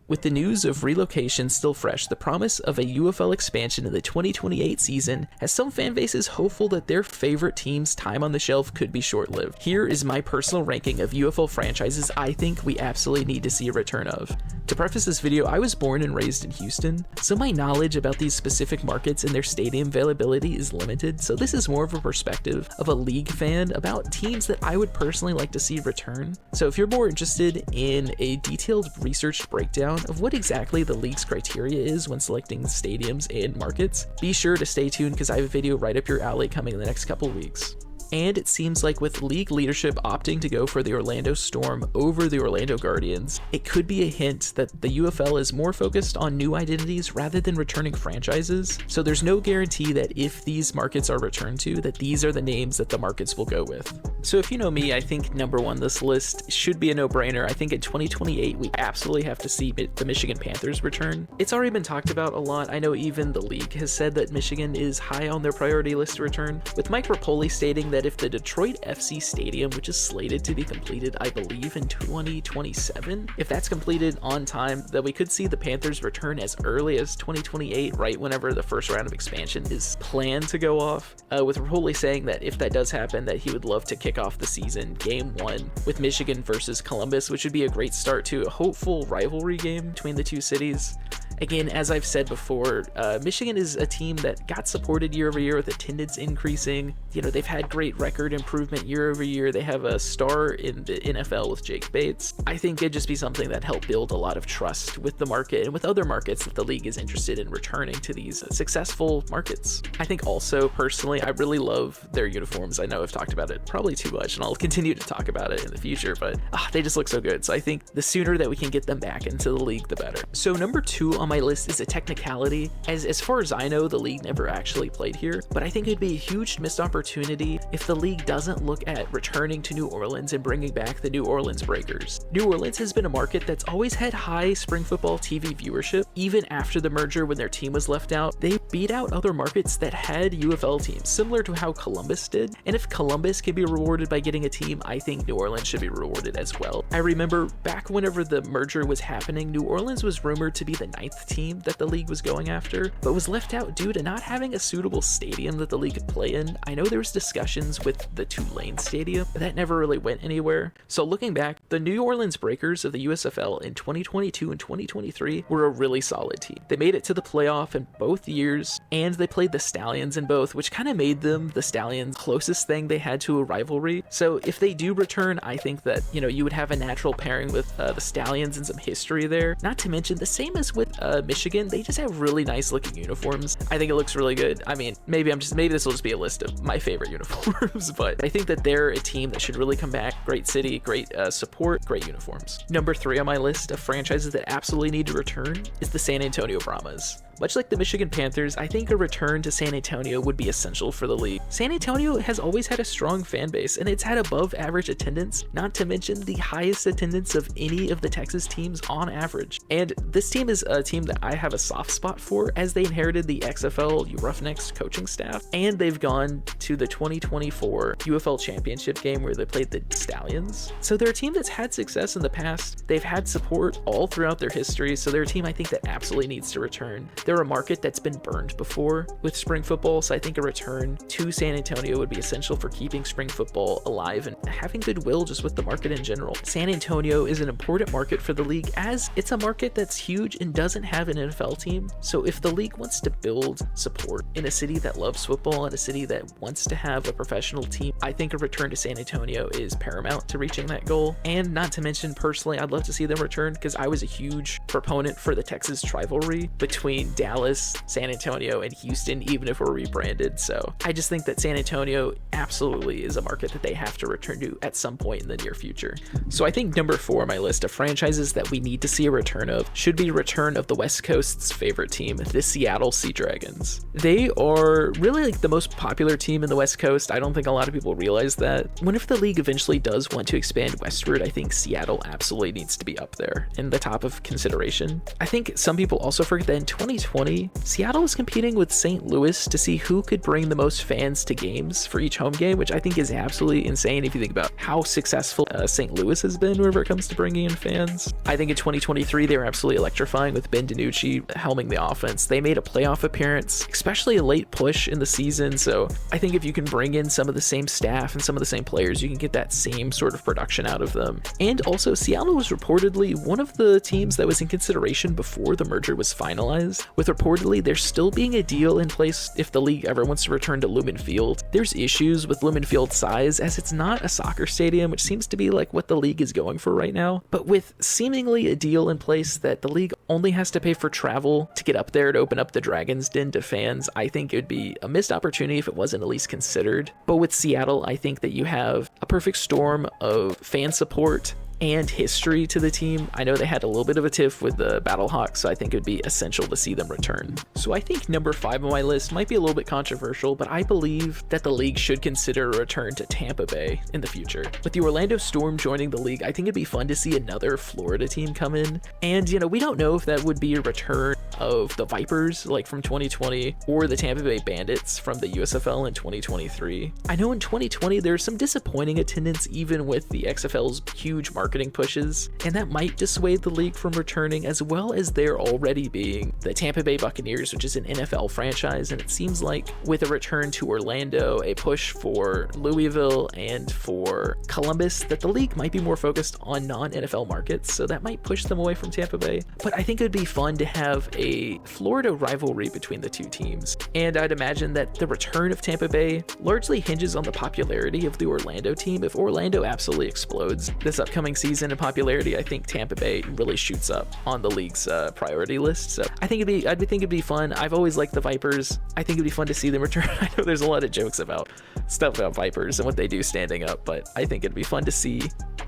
With the news of relocation still fresh, the promise of a UFL expansion in the 2028 season has some fan bases hopeful that their favorite team's time on the shelf could be short-lived. Here is my personal ranking of UFL franchises I think we absolutely need to see a return of. To preface this video, I was born and raised in Houston, so my knowledge about these specific markets and their stadium availability is limited, so this is more of a perspective of a league fan about teams that I would personally like to see return. So if you're more interested in a detailed researched breakdown of what exactly the league's criteria is when selecting stadiums and markets, be sure to stay tuned because I have a video right up your alley coming in the next couple weeks. And it seems like with league leadership opting to go for the Orlando Storm over the Orlando Guardians, it could be a hint that the UFL is more focused on new identities rather than returning franchises. So there's no guarantee that if these markets are returned to, that these are the names that the markets will go with. So if you know me, I think number one, this list should be a no-brainer. I think in 2028, we absolutely have to see the Michigan Panthers return. It's already been talked about a lot. I know even the league has said that Michigan is high on their priority list to return, with Mike Rapoli stating that if the Detroit FC Stadium, which is slated to be completed, I believe, in 2027, if that's completed on time, that we could see the Panthers return as early as 2028, right whenever the first round of expansion is planned to go off, with Rapoli saying that if that does happen, that he would love to kick off the season game 1 with Michigan versus Columbus, which would be a great start to a hopeful rivalry game between the two cities. Again, as I've said before, Michigan is a team that got supported year over year with attendance increasing. You know, they've had great record improvement year over year. They have a star in the NFL with Jake Bates. I think it'd just be something that helped build a lot of trust with the market and with other markets that the league is interested in returning to these successful markets. I think also, personally, I really love their uniforms. I know I've talked about it probably too much, and I'll continue to talk about it in the future, but they just look so good. So I think the sooner that we can get them back into the league, the better. So number 2 on my list is a technicality. As far as I know, the league never actually played here, but I think it'd be a huge missed opportunity if the league doesn't look at returning to New Orleans and bringing back the New Orleans Breakers. New Orleans has been a market that's always had high spring football TV viewership. Even after the merger, when their team was left out, they beat out other markets that had UFL teams, similar to how Columbus did. And if Columbus can be rewarded by getting a team, I think New Orleans should be rewarded as well. I remember back whenever the merger was happening, New Orleans was rumored to be the 9th team that the league was going after, but was left out due to not having a suitable stadium that the league could play in. I know there was discussions with the Tulane Stadium, but that never really went anywhere. So looking back, the New Orleans Breakers of the USFL in 2022 and 2023 were a really solid team. They made it to the playoff in both years, and they played the Stallions in both, which kind of made them the Stallions' closest thing they had to a rivalry. So if they do return, I think that, you know, you would have a natural pairing with the Stallions and some history there. Not to mention, the same as with Michigan, they just have really nice looking uniforms. I think it looks really good. I mean, maybe this will just be a list of my favorite uniforms, but I think that they're a team that should really come back. Great city, great support, great uniforms. Number 3 on my list of franchises that absolutely need to return is the San Antonio Brahmas. Much like the Michigan Panthers, I think a return to San Antonio would be essential for the league. San Antonio has always had a strong fan base, and it's had above average attendance, not to mention the highest attendance of any of the Texas teams on average. And this team is a team that I have a soft spot for, as they inherited the XFL Roughnecks coaching staff, and they've gone to the 2024 UFL Championship game where they played the Stallions. So they're a team that's had success in the past. They've had support all throughout their history, so they're a team I think that absolutely needs to return. They're a market that's been burned before with spring football, so I think a return to San Antonio would be essential for keeping spring football alive and having goodwill just with the market in general. San Antonio is an important market for the league, as it's a market that's huge and doesn't have an NFL team. So if the league wants to build support in a city that loves football and a city that wants to have a professional team, I think a return to San Antonio is paramount to reaching that goal. And not to mention, personally, I'd love to see them return because I was a huge proponent for the Texas rivalry between Dallas, San Antonio, and Houston, even if we're rebranded. So I just think that San Antonio absolutely is a market that they have to return to at some point in the near future. So I think number 4 on my list of franchises that we need to see a return of should be return of the the West Coast's favorite team, the Seattle Sea Dragons. They are really like the most popular team in the West Coast. I don't think a lot of people realize that. Whenever the league eventually does want to expand westward, I think Seattle absolutely needs to be up there in the top of consideration. I think some people also forget that in 2020, Seattle was competing with St. Louis to see who could bring the most fans to games for each home game, which I think is absolutely insane if you think about how successful St. Louis has been whenever it comes to bringing in fans. I think in 2023, they were absolutely electrifying with Ben DiNucci helming the offense. They made a playoff appearance, especially a late push in the season, so I think if you can bring in some of the same staff and some of the same players, you can get that same sort of production out of them. And also, Seattle was reportedly one of the teams that was in consideration before the merger was finalized, with reportedly there still being a deal in place if the league ever wants to return to Lumen Field. There's issues with Lumen Field's size, as it's not a soccer stadium, which seems to be like what the league is going for right now, but with seemingly a deal in place that the league only has to pay for travel to get up there to open up the Dragon's Den to fans, I think it would be a missed opportunity if it wasn't at least considered. But with Seattle, I think that you have a perfect storm of fan support and history to the team. I know they had a little bit of a tiff with the Battlehawks, so I think it would be essential to see them return. So I think number 5 on my list might be a little bit controversial, but I believe that the league should consider a return to Tampa Bay in the future. With the Orlando Storm joining the league, I think it'd be fun to see another Florida team come in. And, you know, we don't know if that would be a return of the Vipers, like from 2020, or the Tampa Bay Bandits from the USFL in 2023. I know in 2020, there's some disappointing attendance even with the XFL's huge marketing pushes, and that might dissuade the league from returning, as well as there already being the Tampa Bay Buccaneers, which is an NFL franchise, and it seems like with a return to Orlando, a push for Louisville and for Columbus, that the league might be more focused on non-NFL markets, so that might push them away from Tampa Bay. But I think it would be fun to have a Florida rivalry between the two teams, and I'd imagine that the return of Tampa Bay largely hinges on the popularity of the Orlando team. If Orlando absolutely explodes this upcoming season in popularity, I think Tampa Bay really shoots up on the league's priority list. So I think it'd be fun. I've always liked the Vipers. I think it'd be fun to see them return. I know there's a lot of jokes about stuff about Vipers and what they do standing up, but I think it'd be fun to see.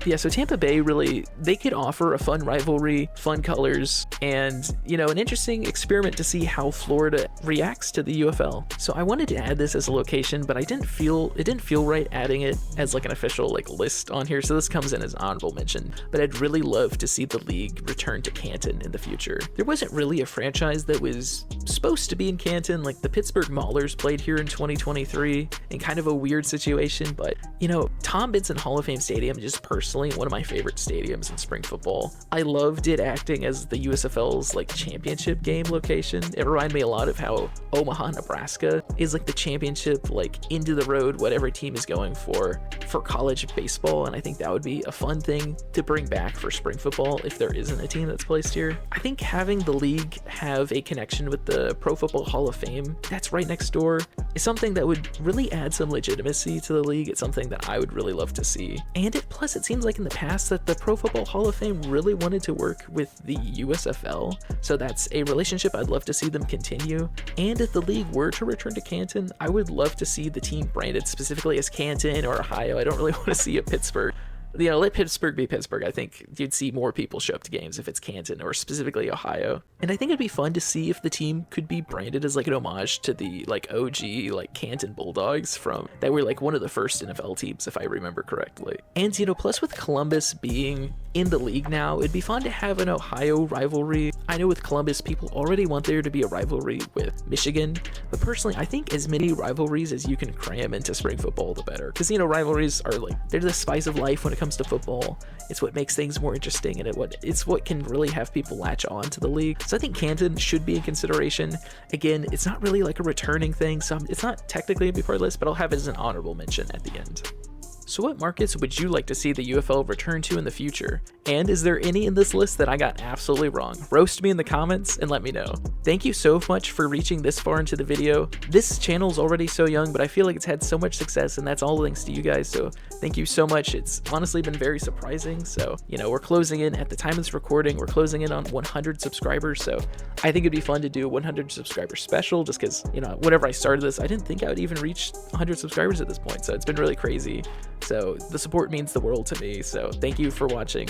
Yeah, so Tampa Bay really, they could offer a fun rivalry, fun colors, and, you know, an interesting experiment to see how Florida reacts to the UFL. So I wanted to add this as a location, but it didn't feel right adding it as like an official like list on here. So this comes in as honorable mention, but I'd really love to see the league return to Canton in the future. There wasn't really a franchise that was supposed to be in Canton. Like the Pittsburgh Maulers played here in 2023 in kind of a weird situation, but, you know, Tom Benson Hall of Fame Stadium, just personally one of my favorite stadiums in spring football. I loved it acting as the USFL's like championship game location. It reminded me a lot of how Omaha, Nebraska is like the championship, like into the road, whatever team is going for college baseball. And I think that would be a fun thing to bring back for spring football if there isn't a team that's placed here. I think having the league have a connection with the Pro Football Hall of Fame that's right next door is something that would really add some legitimacy to the league. It's something that I would really love to see. And plus it seems like in the past that the Pro Football Hall of Fame really wanted to work with the USFL, so that's a relationship I'd love to see them continue. And if the league were to return to Canton, I would love to see the team branded specifically as Canton or Ohio. I don't really want to see a Pittsburgh. You know, let Pittsburgh be Pittsburgh. I think you'd see more people show up to games if it's Canton or specifically Ohio. And I think it'd be fun to see if the team could be branded as like an homage to the like OG like Canton Bulldogs from that were like one of the first NFL teams, if I remember correctly. And, you know, plus with Columbus being in the league now, it'd be fun to have an Ohio rivalry. I know with Columbus, people already want there to be a rivalry with Michigan, but personally, I think as many rivalries as you can cram into spring football, the better. Because, you know, rivalries are like, they're the spice of life when it comes to football. It's what makes things more interesting, and it's what can really have people latch on to the league. So I think Canton should be in consideration. Again, it's not really like a returning thing, so it's not technically a big part of the list, but I'll have it as an honorable mention at the end. So what markets would you like to see the UFL return to in the future? And is there any in this list that I got absolutely wrong? Roast me in the comments and let me know. Thank you so much for reaching this far into the video. This channel's already so young, but I feel like it's had so much success, and that's all thanks to you guys, so thank you so much. It's honestly been very surprising. So, you know, we're closing in, at the time of this recording, we're closing in on 100 subscribers, so I think it'd be fun to do a 100 subscriber special, just because, you know, whenever I started this, I didn't think I would even reach 100 subscribers at this point, so it's been really crazy. So the support means the world to me, so thank you for watching.